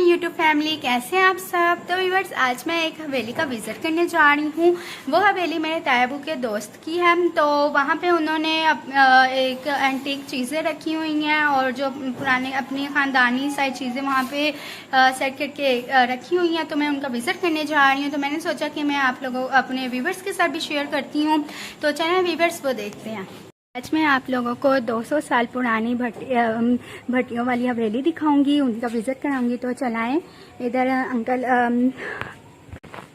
My YouTube family, कैसे हैं आप सब। तो व्यूअर्स, आज मैं एक हवेली का विज़िट करने जा रही हूँ। वो हवेली मेरे तायाबू के दोस्त की है। तो वहाँ पे उन्होंने एक एंटीक चीज़ें रखी हुई हैं और जो पुराने अपनी ख़ानदानी सारी चीज़ें वहाँ पे सेट करके रखी हुई हैं। तो मैं उनका विज़िट करने जा रही हूँ। तो मैंने सोचा कि मैं आप लोगों अपने व्यूअर्स के साथ भी शेयर करती हूँ। तो चलें व्यूअर्स, वो देखते हैं। आज मैं आप लोगों को 200 साल पुरानी भट्टियों वाली हवेली दिखाऊंगी, उनका विज़िट कराऊंगी। तो चलाएं, इधर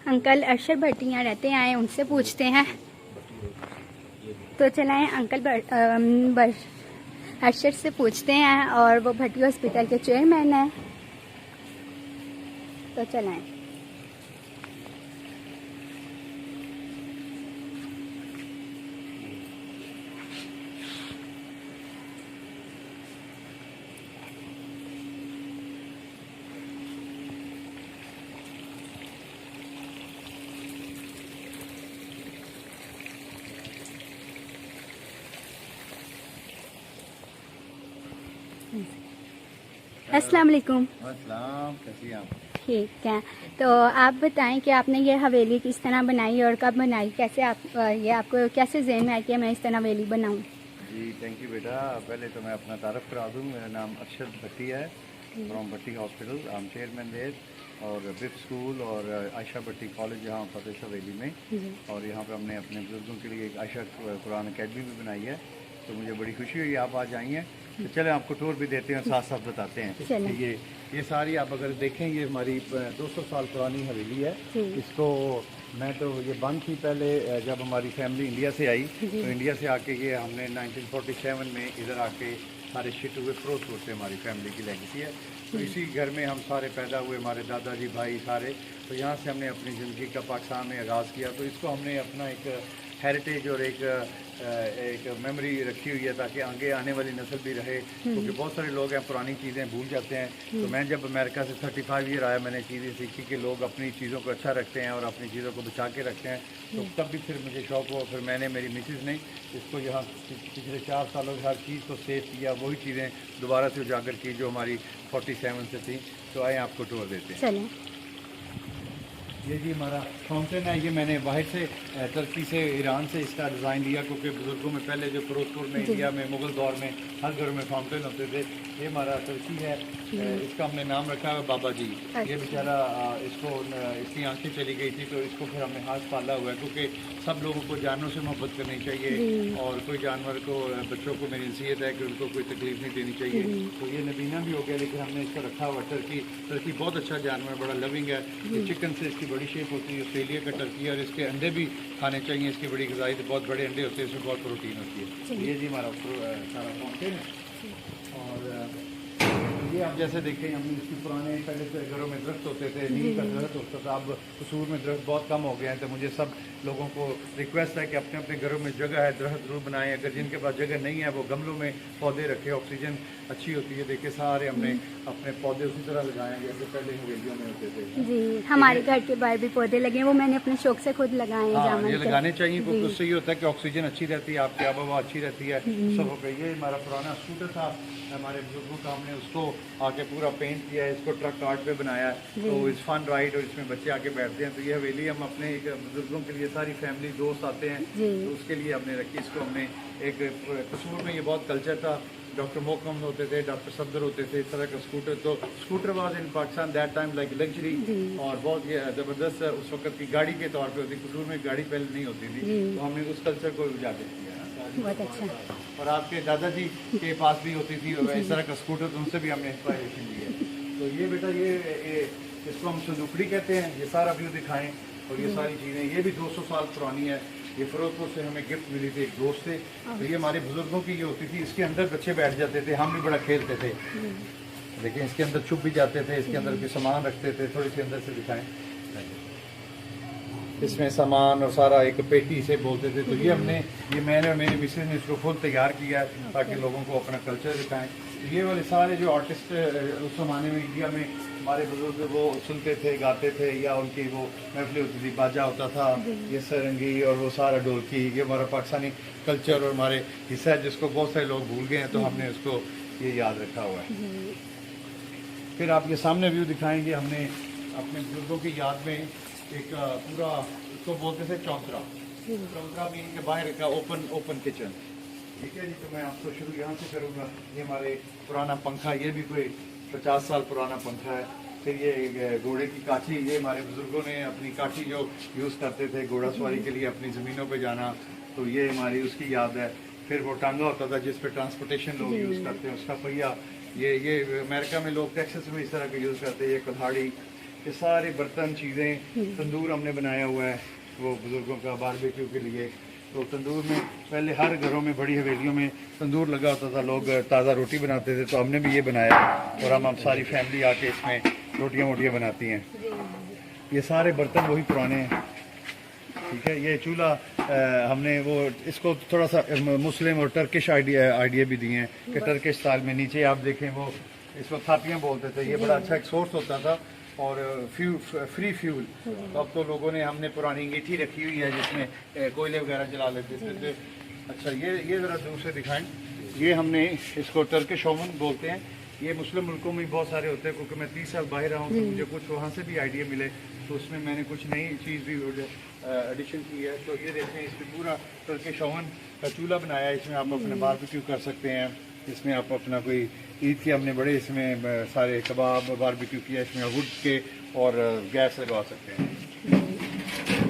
अंकल अरशद भट्टी यहाँ रहते हैं, उनसे पूछते हैं। तो चलाएं, अंकल अरशद से पूछते हैं और वो भट्टी हॉस्पिटल के चेयरमैन हैं। तो चलाएं। अस्सलाम वालेकुम। कैसी हैं आप? ठीक है। तो आप बताएं कि आपने ये हवेली किस तरह बनाई और कब बनाई, कैसे ये आपको कैसे ज़हन में आया कि मैं इस तरह हवेली बनाऊं? जी थैंक यू बेटा। पहले तो मैं अपना तारफ़ करा दूँ। मेरा नाम अरशद भट्टी है, from Bhatti hospital. I am chairman there और बिप स्कूल और आयशा भट्टी कॉलेज यहाँ फतेह हवेली में। और यहाँ पर हमने अपने बुजुर्गों के लिए एक आयशा कुरान अकेडमी भी बनाई है। तो मुझे बड़ी खुशी हुई आप आज आई हैं। तो चले आपको टूर भी देते हैं और साथ साथ बताते हैं। ये सारी आप अगर देखें, ये हमारी 200 साल पुरानी हवेली है। इसको मैं तो ये बंद थी पहले, जब हमारी फैमिली इंडिया से आई। तो इंडिया से आके ये हमने 1947 में इधर आके सारे शिफ्ट हुए। फिरोजपुर से हमारी फैमिली की लेगेसी है। तो इसी घर में हम सारे पैदा हुए, हमारे दादाजी भाई सारे। तो यहाँ से हमने अपनी ज़िंदगी का पाकिस्तान में आगाज़ किया। तो इसको हमने अपना एक हेरिटेज और एक मेमोरी रखी हुई है ताकि आगे आने वाली नस्ल भी रहे। क्योंकि बहुत सारे लोग हैं पुरानी चीज़ें भूल जाते हैं। तो मैं जब अमेरिका से 35 ईयर आया, मैंने चीज़ें सीखी कि लोग अपनी चीज़ों को अच्छा रखते हैं और अपनी चीज़ों को बचा के रखते हैं। तो तब भी फिर मुझे शौक़ हुआ। फिर मैंने, मेरी मिसेज़ ने इसको यहाँ पिछले 4 सालों से हर चीज़ को सेव किया, वही चीज़ें दोबारा से उजागर की जो हमारी 47 से थी। तो आए आपको टूर देते हैं। ये जी हमारा फाउंटेन है। ये मैंने बाहर से तुर्की से, ईरान से इसका डिज़ाइन लिया क्योंकि बुजुर्गों में पहले जो फिरोजपुर में, इंडिया में, मुग़ल दौर में हर घर में फाउंटेन होते थे। ये हमारा तुर्की है। इसका हमने नाम रखा है बाबा जी। ये बेचारा इसको इसकी आंखें चली गई थी तो इसको फिर हमने हाथ पाला हुआ है क्योंकि सब लोगों को जानवरों से मोहब्बत करनी चाहिए और कोई जानवर को, बच्चों को मेरी नसीहत है कि उनको कोई तकलीफ नहीं देनी चाहिए। तो ये नबीना भी हो गया, लेकिन हमने इसको रखा हुआ। टर्की बहुत अच्छा जानवर, बड़ा लविंग है। ये चिकन से इसकी बड़ी शेप होती है, ऑस्ट्रेलिया का टर्की है। और इसके अंडे भी खाने चाहिए, इसकी बड़ी गज़ाई, बहुत बड़े अंडे होते हैं, इसमें बहुत प्रोटीन होती है। ये जी हमारा सारा फाउंटेन है। और ये आप जैसे देखें, हम इसके पुराने पहले से घरों में दरख्त होते थे, नीम का दरख्त होता था। अब कसूर में दरख्त बहुत कम हो गए हैं। तो मुझे सब लोगों को रिक्वेस्ट है कि अपने अपने घरों में जगह है दरख्त जरूर बनाएं। अगर जिनके पास जगह नहीं है वो गमलों में पौधे रखें, ऑक्सीजन अच्छी होती है। देखिए सारे हमने अपने पौधे उसी तरह लगाए जैसे पहले हवेलियों में होते थे। जी, हमारे घर के बाहर भी पौधे लगे हैं, वो मैंने अपने शौक से खुद लगाए हैं। हाँ, ये लगाने चाहिए क्योंकि उससे ये होता है कि ऑक्सीजन अच्छी रहती है, आपकी आबोहवा अच्छी रहती है। सब हो गई। ये हमारा पुराना स्कूटर था हमारे बुजुर्गों का, हमने उसको आके पूरा पेंट किया है, इसको ट्रक कार्ट पे बनाया है। तो इस फन राइड और इसमें बच्चे आके बैठते हैं। तो ये हवेली हम अपने एक बुजुर्गों के लिए, सारी फैमिली दोस्त आते हैं तो उसके लिए हमने रखी। इसको हमने एक कसूर में ये बहुत कल्चर था, डॉक्टर मोहकम होते थे, डॉक्टर सफदर होते थे, इस तरह का स्कूटर। तो scooter was in Pakistan that time like luxury और बहुत ये ज़बरदस्त उस वक्त की गाड़ी के तौर पे होती। कसूर में गाड़ी पहले नहीं होती थी। तो हमने उस कल्चर को उजागर किया। बहुत अच्छा। और आपके दादाजी के पास भी होती थी इस तरह का स्कूटर, तो उनसे भी हमने इंस्पायरेशन ली है। तो ये बेटा ये इसको हम संदूकड़ी कहते हैं। ये सारा व्यू दिखाएं। और ये सारी चीज़ें, ये भी 200 साल पुरानी है। ये फिरोजपुर से हमें गिफ्ट मिली थी एक दोस्त से। तो ये हमारे बुजुर्गों की ये होती थी। इसके अंदर बच्चे बैठ जाते थे, हम भी बड़ा खेलते थे। लेकिन इसके अंदर छुप भी जाते थे, इसके अंदर भी सामान रखते थे। थोड़ी सी अंदर से दिखाएं। इसमें सामान और सारा एक पेटी से बोलते थे। तो ये मैंने और मेरी मिसेज ने इसको फुल तैयार किया है ताकि लोगों को अपना कल्चर दिखाएं। ये वाले सारे जो आर्टिस्ट उस ज़माने में इंडिया में हमारे बुजुर्ग वो सुनते थे, गाते थे, या उनकी वो महफिल होती थी, बाजा होता था, ये सरंगी और वो सारा ढोलकी, ये हमारा पाकिस्तानी कल्चर और हमारे हिस्सा है जिसको बहुत सारे लोग भूल गए हैं। तो हमने उसको ये याद रखा हुआ है। फिर आप ये सामने व्यू दिखाएंगे। हमने अपने बुजुर्गों की याद में एक पूरा इसको बोलते थे चौंतरा भी इनके बाहर का ओपन किचन। ठीक है जी, तो मैं आपको शुरू यहाँ से करूँगा। ये हमारे पुराना पंखा, ये भी कोई 50 साल पुराना पंखा है। फिर ये घोड़े की काठी, ये हमारे बुजुर्गों ने अपनी काठी जो यूज़ करते थे घोड़ा सवारी के लिए अपनी ज़मीनों पे जाना, तो ये हमारी उसकी याद है। फिर वो टांगा होता था जिस पे ट्रांसपोर्टेशन लोग यूज़ करते हैं, उसका पहिया। ये अमेरिका में लोग टेक्सास में इस तरह का यूज़ करते हैं। ये कुल्हाड़ी, ये सारे बर्तन चीज़ें। तंदूर हमने बनाया हुआ है वो बुजुर्गों का बारबेक्यू के लिए। तो तंदूर में पहले हर घरों में, बड़ी हवेलियों में तंदूर लगा होता था, लोग ताज़ा रोटी बनाते थे। तो हमने भी ये बनाया और हम सारी फैमिली आके इसमें रोटियां वोटियाँ बनाती हैं। ये सारे बर्तन वही पुराने हैं। ठीक है, ये चूल्हा हमने वो इसको थोड़ा सा मुस्लिम और टर्किश आइडिया भी दिए हैं कि टर्किश स्टाइल में। नीचे आप देखें वो इसको थापियाँ बोलते थे। ये बड़ा अच्छा एक सोर्स होता था और फ्री फ्यूल। तो अब तो लोगों ने, हमने पुरानी अंगीठी रखी हुई है जिसमें कोयले वगैरह जला लेते थे। अच्छा, ये ज़रा दूर से दिखाएं। ये हमने इसको टर्किश ओवन बोलते हैं। ये मुस्लिम मुल्कों में बहुत सारे होते हैं, क्योंकि मैं 30 साल बाहर रहा हूँ तो मुझे कुछ वहाँ से भी आइडिया मिले, तो उसमें मैंने कुछ नई चीज़ भी एडिशन की है। तो ये देखें, इसमें पूरा टर्किश ओवन का चूल्हा बनाया है। इसमें आप अपने बारबेक्यू कर सकते हैं। इसमें आप अपना कोई ईद के हमने बड़े इसमें सारे कबाब बारबेक्यू किया। इसमें वुड के और गैस लगा सकते हैं।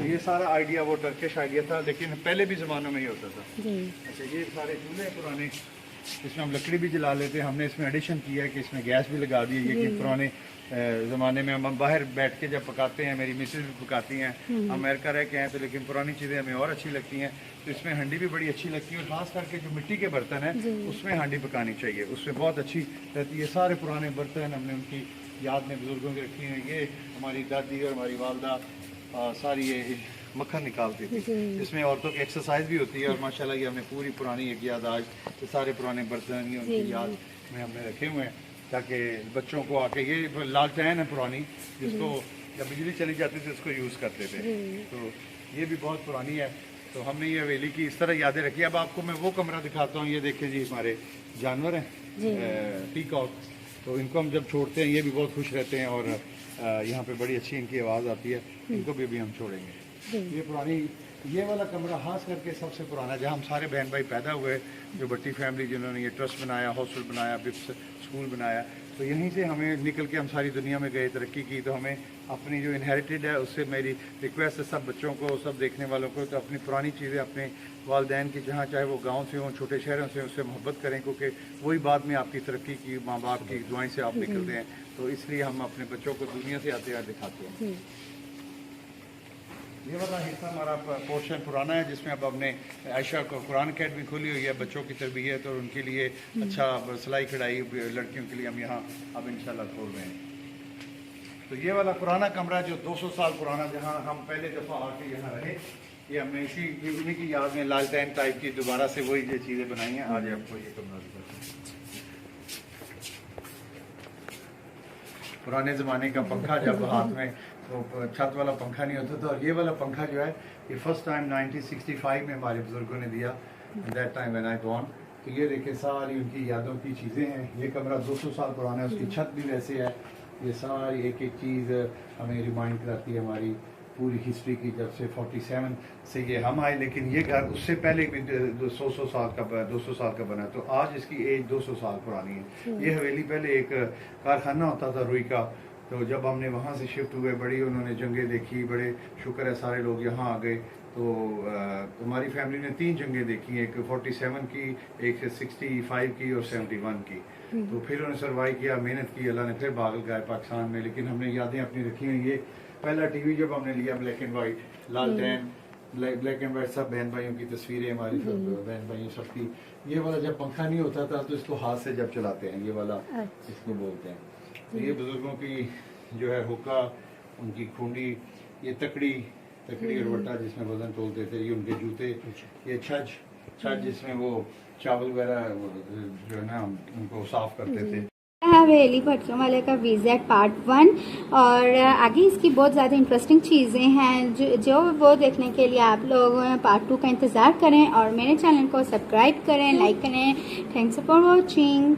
ये सारा आइडिया वो टर्किश आइडिया था, लेकिन पहले भी ज़मानों में ही होता था। अच्छा, ये सारे चूल्हे पुराने, इसमें हम लकड़ी भी जला लेते हैं। हमने इसमें एडिशन किया है कि इसमें गैस भी लगा दी है। ये कि पुराने ज़माने में हम बाहर बैठ के जब पकाते हैं, मेरी मिसेज भी पकाती हैं, हम अमेरिका रह के हैं तो, लेकिन पुरानी चीज़ें हमें और अच्छी लगती हैं। तो इसमें हांडी भी बड़ी अच्छी लगती है, और ख़ास करके जो मिट्टी के बर्तन हैं उसमें हांडी पकानी चाहिए, उसमें बहुत अच्छी रहती है। सारे पुराने बर्तन हमने उनकी याद में बुजुर्गों के रखी हैं। ये हमारी दादी और हमारी वालदा सारी ये मक्खन निकालती थी। इसमें औरतों की एक्सरसाइज भी होती है। और माशाल्लाह ये हमने पूरी पुरानी एक यादाज, ये सारे पुराने बर्तन ये उनकी याद में हमने रखे हुए हैं, ताकि बच्चों को आके, ये लालटेन है पुरानी जिसको जब बिजली चली जाती थी उसको यूज़ करते थे। तो ये भी बहुत पुरानी है। तो हमने ये हवेली की इस तरह यादें रखी। अब आपको मैं वो कमरा दिखाता हूँ। ये देखिए जी, हमारे जानवर हैं पीकॉक। तो इनको हम जब छोड़ते हैं ये भी बहुत खुश रहते हैं, और यहाँ पे बड़ी अच्छी इनकी आवाज़ आती है। इनको भी अभी हम छोड़ेंगे। ये पुरानी, ये वाला कमरा खास करके सबसे पुराना, जहाँ हम सारे बहन भाई पैदा हुए, जो भट्टी फैमिली जिन्होंने ये ट्रस्ट बनाया, हॉस्टल बनाया, बिप्स स्कूल बनाया, तो यहीं से हमें निकल के हम सारी दुनिया में गए, तरक्की की। तो हमें अपनी जो इनहेरिटेड है उससे मेरी रिक्वेस्ट है सब बच्चों को, सब देखने वालों को, तो अपनी पुरानी चीज़ें अपने वालदैन की, जहाँ चाहे वो गांव से हों, छोटे शहरों से, उससे मोहब्बत करें, क्योंकि वही बाद में आपकी तरक्की की, माँ बाप की दुआएं से आप निकलते हैं। तो इसलिए हम अपने बच्चों को दुनिया से आते हुए दिखाते हैं। ये वाला हिस्सा हमारा पोर्शन पुराना है, जिसमें अब हमने आयशा को कुरान अकेडमी खोली हुई है बच्चों की तरबियत और उनके लिए अच्छा सिलाई कढ़ाई लड़कियों के लिए हम यहाँ अब इंशाल्लाह खोल रहे हैं। तो ये वाला पुराना कमरा जो 200 साल पुराना, जहाँ हम पहले दफ़ा आके यहाँ रहे, ये हमने इन्हीं की याद में लालटेन टाइप की दोबारा से वही ये चीज़ें बनाई हैं। आज आपको ये कमरा दिखाते हैं। पुराने ज़माने का पंखा, जब हाथ में तो छत वाला पंखा नहीं होता था, और ये वाला पंखा जो है ये फर्स्ट टाइम 1965 में हमारे बुजुर्गों ने दिया, that time when I born. तो ये देखिए सारी उनकी यादों की चीज़ें हैं। ये कमरा 200 साल पुराना है, उसकी छत भी वैसे है। ये सारी एक एक चीज़ हमें रिमाइंड कराती है हमारी पूरी हिस्ट्री की, जब से 47 से ये हम आए, लेकिन ये घर उससे पहले भी 200 साल का बना। तो आज इसकी एज 200 साल पुरानी है। ये हवेली पहले एक कारखाना होता था रुई का। तो जब हमने वहाँ से शिफ्ट हुए, बड़ी उन्होंने जंगें देखी, बड़े शुक्र है सारे लोग यहाँ आ गए। तो हमारी फैमिली ने 3 जंगें देखी, एक 47 की, एक 65 की और 71 की। तो फिर उन्होंने सर्वाइव किया, मेहनत की, अल्लाह ने फिर बागल गए पाकिस्तान में। लेकिन हमने यादें अपनी रखी हुई। ये पहला टीवी जब हमने लिया, ब्लैक एंड वाइट, लालटेन, ब्लैक एंड वाइट, सब बहन भाइयों की तस्वीरें हमारी, बहन भाइयों सबकी। ये वाला जब पंखा नहीं होता था तो इसको हाथ से जब चलाते हैं, ये वाला इसको बोलते हैं। तो ये बुजुर्गों की जो है हुक्का, उनकी खूंडी, ये तकड़ी और वट्टा जिसमें वजन तोलते थे, ये उनके जूते, ये छज जिसमें वो चावल वगैरह जो है ना उनको साफ करते थे। हवेली भट्टियों वाले का विजिट पार्ट 1, और आगे इसकी बहुत ज़्यादा इंटरेस्टिंग चीज़ें हैं जो वो देखने के लिए आप लोग पार्ट 2 का इंतज़ार करें, और मेरे चैनल को सब्सक्राइब करें, लाइक करें। Thanks for watching.